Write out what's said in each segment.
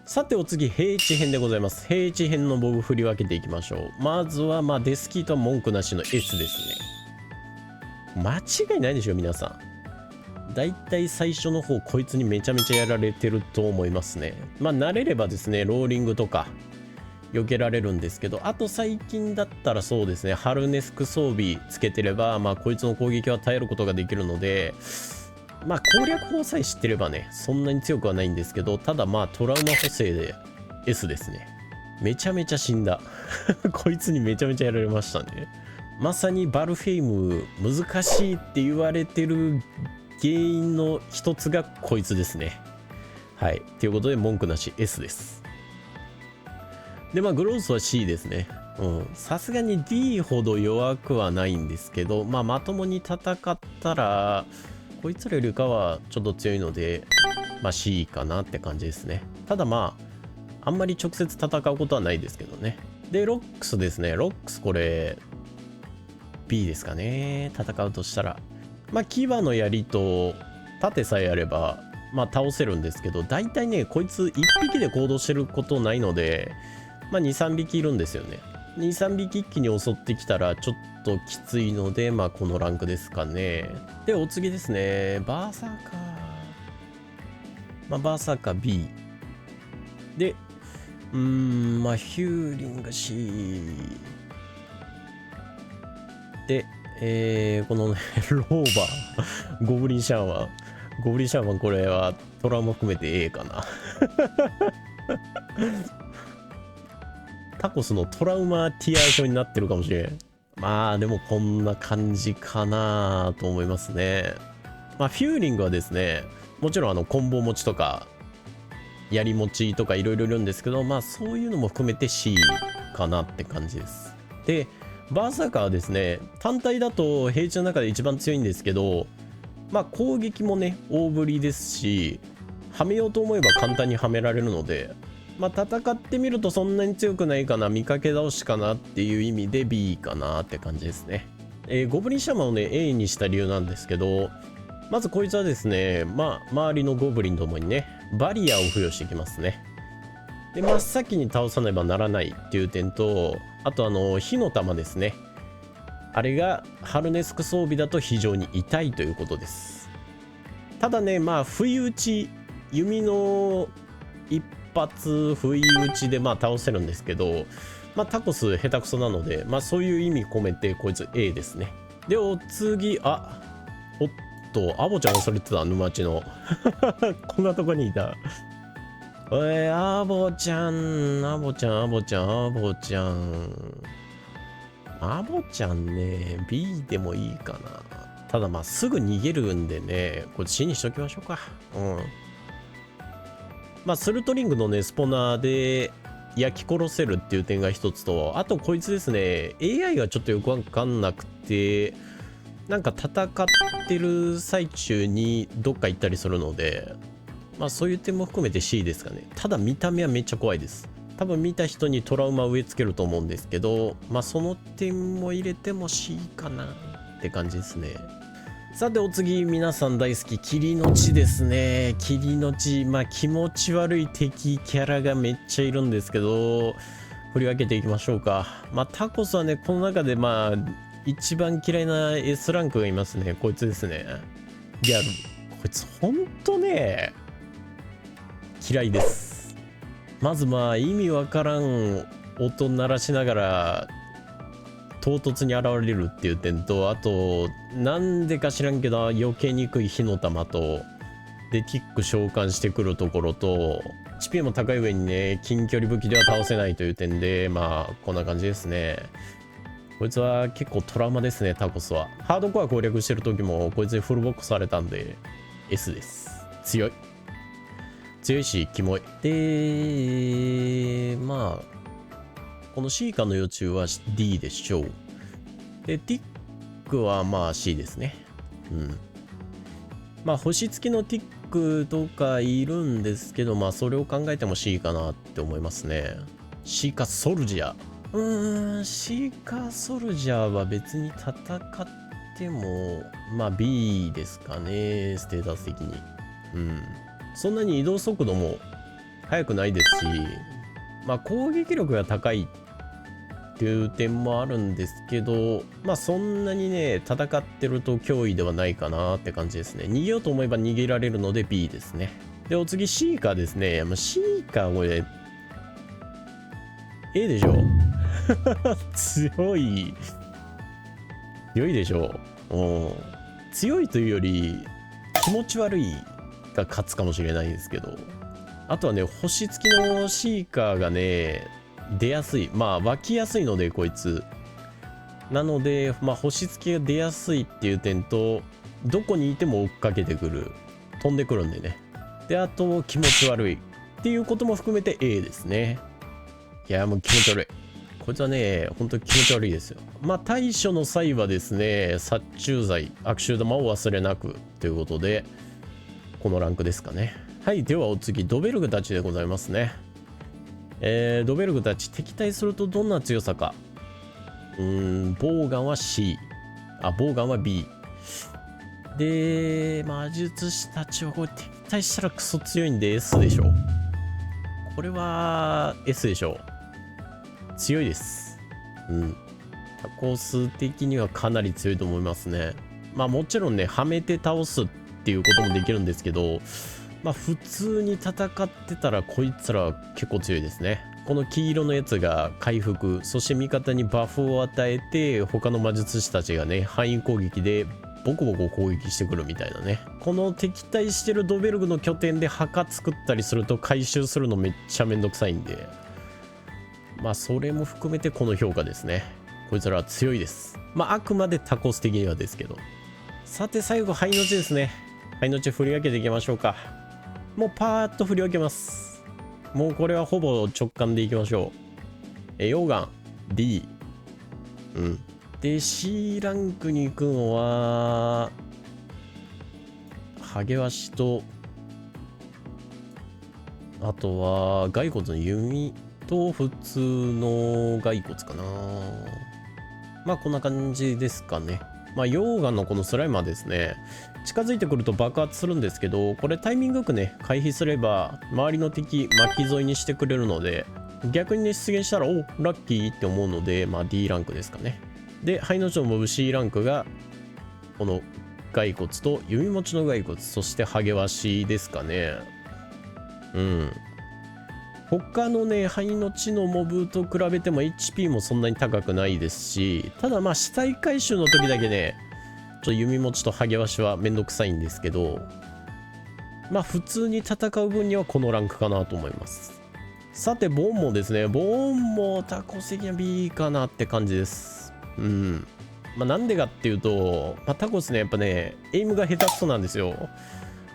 さてお次、平地編でございます。平地編のボブ振り分けていきましょう。まずは、デスキートは文句なしの S ですね。間違いないでしょ、皆さん。だいたい最初の方、こいつにめちゃめちゃやられてると思いますね。慣れればですね、ローリングとか、避けられるんですけど、あと最近だったらそうですね、ハルネスク装備つけてれば、こいつの攻撃は耐えることができるので、攻略法さえ知ってればね、そんなに強くはないんですけど、ただトラウマ補正で S ですね。めちゃめちゃ死んだ。こいつにめちゃめちゃやられましたね。まさにバルフェイム難しいって言われてる原因の一つがこいつですね。はい。ということで文句なし S です。で、グロースは C ですね。さすがに D ほど弱くはないんですけど、まともに戦ったら、こいつらよりかはちょっと強いので、C かなって感じですね。ただあんまり直接戦うことはないですけどね。で、ロックスですね。ロックスこれ、B ですかね。戦うとしたら。牙の槍と盾さえあれば、倒せるんですけど、大体ね、こいつ1匹で行動してることないので、2、3匹いるんですよね。2、3匹一気に襲ってきたらちょっときついので、このランクですかね。で、お次ですね。バーサーカー。バーサーカー B。で、ヒューリング C。で、このね、ローバー、ゴブリンシャーマン。ゴブリンシャーマンこれはトラウマ含めて A かな。タコスのトラウマティア症になってるかもしれん。でもこんな感じかなと思いますね。フューリングはですね、もちろんコンボ持ちとか、槍持ちとかいろいろいるんですけど、そういうのも含めて C かなって感じです。で、バーサーカーはですね、単体だと平地の中で一番強いんですけど、攻撃もね、大振りですし、はめようと思えば簡単にはめられるので、戦ってみるとそんなに強くないかな、見かけ倒しかなっていう意味で B かなって感じですね。ゴブリンシャーマンをね A にした理由なんですけど、まずこいつはですね、周りのゴブリンどもにね、バリアを付与してきますね。で、真っ先に倒さねばならないっていう点と、あと火の玉ですね。あれがハルネスク装備だと非常に痛いということです。ただね、不意打ち、弓の一発不意打ちで倒せるんですけど、タコス下手くそなので、そういう意味込めてこいつ A ですね。で、お次、おっと、アボちゃん恐れてた、沼地の。こんなとこにいた。おい、アボちゃん、アボちゃん、アボちゃん、アボちゃん。アボちゃんね、B でもいいかな。ただすぐ逃げるんでね、これ C にしときましょうか。スルトリングのね、スポナーで焼き殺せるっていう点が一つと、あとこいつですね、AI がちょっとよくわかんなくて、なんか戦ってる最中にどっか行ったりするので、そういう点も含めて C ですかね。ただ見た目はめっちゃ怖いです。多分見た人にトラウマ植え付けると思うんですけど、その点も入れても C かなって感じですね。さてお次、皆さん大好き霧の地ですね。霧の地、気持ち悪い敵キャラがめっちゃいるんですけど、振り分けていきましょうか。タコスはね、この中で一番嫌いな S ランクがいますね。こいつですね。いや、こいつほんとね、嫌いです。まず意味わからん音鳴らしながら唐突に現れるっていう点と、あとなんでか知らんけど避けにくい火の玉とでティック召喚してくるところと HP も高い上にね、近距離武器では倒せないという点でこんな感じですね。こいつは結構トラウマですね。タコスはハードコア攻略してる時もこいつにフルボックスされたんで S です。強いしキモいで、この C 化の予中は D でしょう。で、ティックはC ですね。星付きのティックとかいるんですけど、それを考えても C かなって思いますね。C 化ソルジャー。C 化ソルジャーは別に戦っても、B ですかね。ステータス的に。そんなに移動速度も速くないですし、まあ攻撃力が高いっていう点もあるんですけど、まあそんなにね戦ってると脅威ではないかなって感じですね。逃げようと思えば逃げられるので B ですね。でお次シーカーですね。シーカーこれ A でしょ強いでしょ強いというより気持ち悪いが勝つかもしれないんですけど、あとはね星付きのシーカーがね出やすい、まあ湧きやすいのでこいつなので、まあ星付きが出やすいっていう点と、どこにいても追っかけてくる、飛んでくるんでね。であと気持ち悪いっていうことも含めて A ですね。いやもう気持ち悪い、こいつはね本当に気持ち悪いですよ。まあ対処の際はですね、殺虫剤悪臭玉を忘れなくということでこのランクですかね。はい、ではお次ドベルグたちでございますね。ドベルグたち敵対するとどんな強さか。ボーガンは C、 ボーガンは B で、魔術師たちはこれ敵対したらクソ強いんで S でしょ。これは S でしょ。強いです。タコス的にはかなり強いと思いますね。まあもちろんねはめて倒すっていうこともできるんですけど、まあ普通に戦ってたらこいつら結構強いですね。この黄色のやつが回復、そして味方にバフを与えて他の魔術師たちがね範囲攻撃でボコボコ攻撃してくるみたいなね。この敵対してるドベルグの拠点で墓作ったりすると回収するのめっちゃめんどくさいんで、まあそれも含めてこの評価ですね。こいつらは強いです。まああくまでタコス的にはですけど。さて最後灰の地ですね。灰の地振り分けていきましょうか。もうパーッと振り分けます。もうこれはほぼ直感でいきましょう。溶岩 D。で C ランクに行くのはハゲワシと、あとは骸骨の弓と普通の骸骨かな。まあこんな感じですかね。まあ溶岩のこのスライマーですね、近づいてくると爆発するんですけど、これタイミングよくね回避すれば周りの敵巻き添えにしてくれるので、逆にね出現したらおラッキーって思うので、まあ D ランクですかね。で灰の城モブ C ランクがこの骸骨と弓持ちの骸骨、そしてハゲワシですかね。他のね灰の地のモブと比べても HP もそんなに高くないですし、ただまあ死体回収の時だけねちょっと弓持ちとハゲワシはめんどくさいんですけど、まあ普通に戦う分にはこのランクかなと思います。さてボーンもですね、ボーンもタコス的には B かなって感じです。まあなんでかっていうと、まあ、タコスねやっぱねエイムが下手くそなんですよ。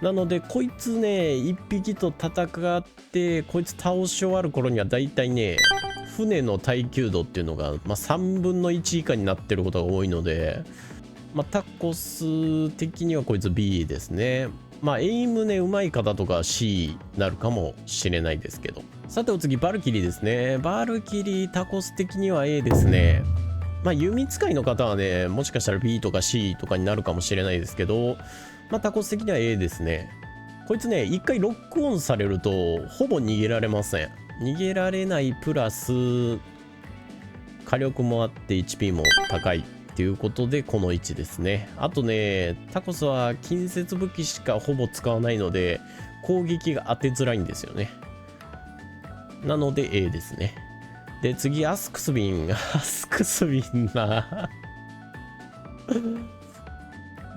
なのでこいつね1匹と戦ってこいつ倒し終わる頃にはだいたいね船の耐久度っていうのが、まあ、3分の1以下になってることが多いので、まあ、タコス的にはこいつ B ですね。まあエイムね上手い方とか C になるかもしれないですけど。さてお次バルキリーですね。バルキリータコス的には A ですね。まあ弓使いの方はねもしかしたら B とか C とかになるかもしれないですけど、まあタコス的には A ですね。こいつね一回ロックオンされるとほぼ逃げられません。逃げられないプラス火力もあって HP も高いっていうことでこの位置ですね。あとねタコスは近接武器しかほぼ使わないので攻撃が当てづらいんですよね。なので A ですね。で次アスクスビンアスクスビンな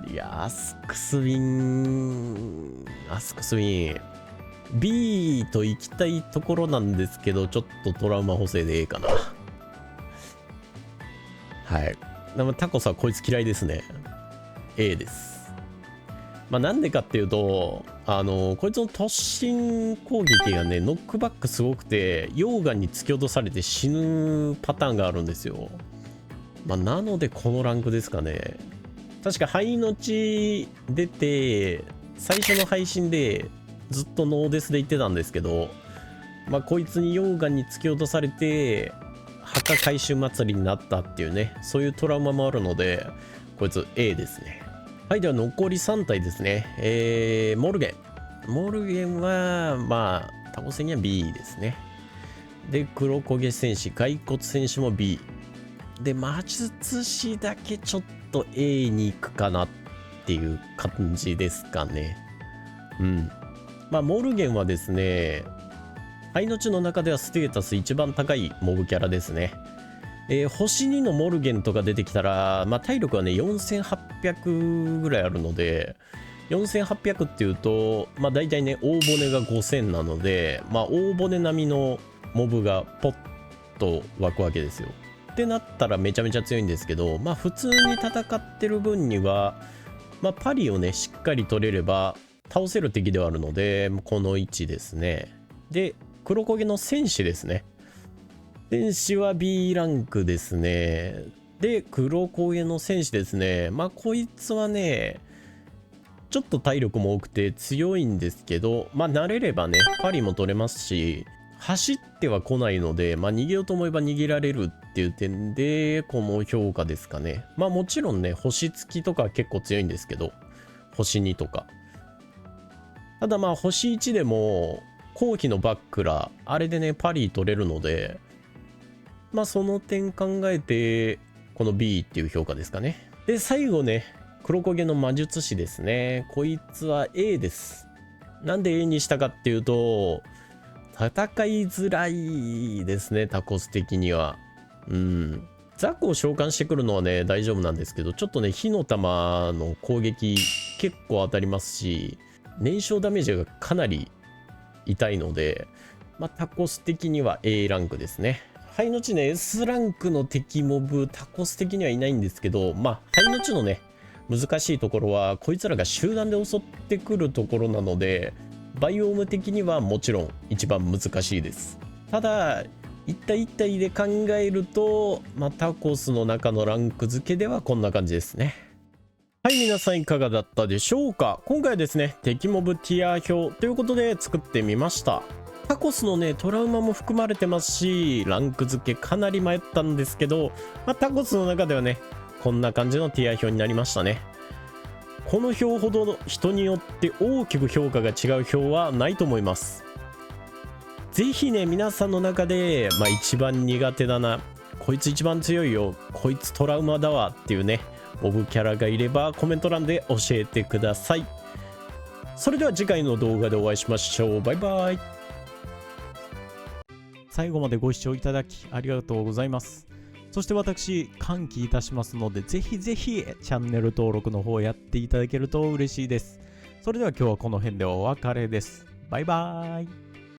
いやアスクスビン B と行きたいところなんですけど、ちょっとトラウマ補正で A かな。はい。でもタコスはこいつ嫌いですね。A です。まあなんでかっていうと、こいつの突進攻撃がねノックバックすごくて溶岩に突き落とされて死ぬパターンがあるんですよ。まあなのでこのランクですかね。確か灰の地出て最初の配信でずっとノーデスで言ってたんですけど、まあこいつに溶岩に突き落とされて墓回収祭りになったっていうね、そういうトラウマもあるのでこいつ A ですね。はい、では残り3体ですね。モルゲンはまあタコス的には B ですね。で、黒焦げ戦士、骸骨戦士も B。で、魔術師だけちょっと A に行くかなっていう感じですかね。うん。まあ、モルゲンはですね、愛の地の中ではステータス一番高いモブキャラですね。星2のモルゲンとか出てきたら、まあ、体力はね、4800ぐらいあるので、4800っていうと、まあ、大体ね、大骨が5000なので、まあ、大骨並みのモブがポッと湧くわけですよ。ってなったらめちゃめちゃ強いんですけど、まあ、普通に戦ってる分には、まあ、パリをね、しっかり取れれば倒せる敵ではあるので、この位置ですね。で、黒焦げの戦士ですね。戦士は B ランクですね。で、黒焦げの戦士ですね。まあ、こいつはね、ちょっと体力も多くて強いんですけど、まあ、慣れればね、パリも取れますし、走っては来ないので、まあ、逃げようと思えば逃げられるっていう点で、この評価ですかね。まあ、もちろんね、星付きとか結構強いんですけど、星2とか。ただまあ、星1でも、後期のバックラ、あれでね、パリ取れるので、まあ、その点考えて、この B っていう評価ですかね。で、最後ね、黒焦げの魔術師ですね。こいつは A です。なんで A にしたかっていうと、戦いづらいですね、タコス的には。うん。ザクを召喚してくるのはね、大丈夫なんですけど、ちょっとね、火の玉の攻撃結構当たりますし、燃焼ダメージがかなり痛いので、まあ、タコス的には A ランクですね。灰の地ね、S ランクの敵モブ、タコス的にはいないんですけど、まあ、灰の地のね、難しいところは、こいつらが集団で襲ってくるところなので、バイオーム的にはもちろん一番難しいです。ただ、一体一体で考えると、まあ、タコスの中のランク付けではこんな感じですね。はい、皆さんいかがだったでしょうか。今回はですね、敵モブティア表ということで作ってみました。タコスのね、トラウマも含まれてますし、ランク付けかなり迷ったんですけど、まあ、タコスの中ではね、こんな感じのティア表になりましたね。この表ほど人によって大きく評価が違う表はないと思います。ぜひね、皆さんの中で、まあ、一番苦手だな、こいつ一番強いよ、こいつトラウマだわっていうね、モブキャラがいればコメント欄で教えてください。それでは次回の動画でお会いしましょう。バイバイ。最後までご視聴いただきありがとうございます。そして私、歓喜いたしますので、ぜひぜひチャンネル登録の方やっていただけると嬉しいです。それでは今日はこの辺でお別れです。バイバーイ。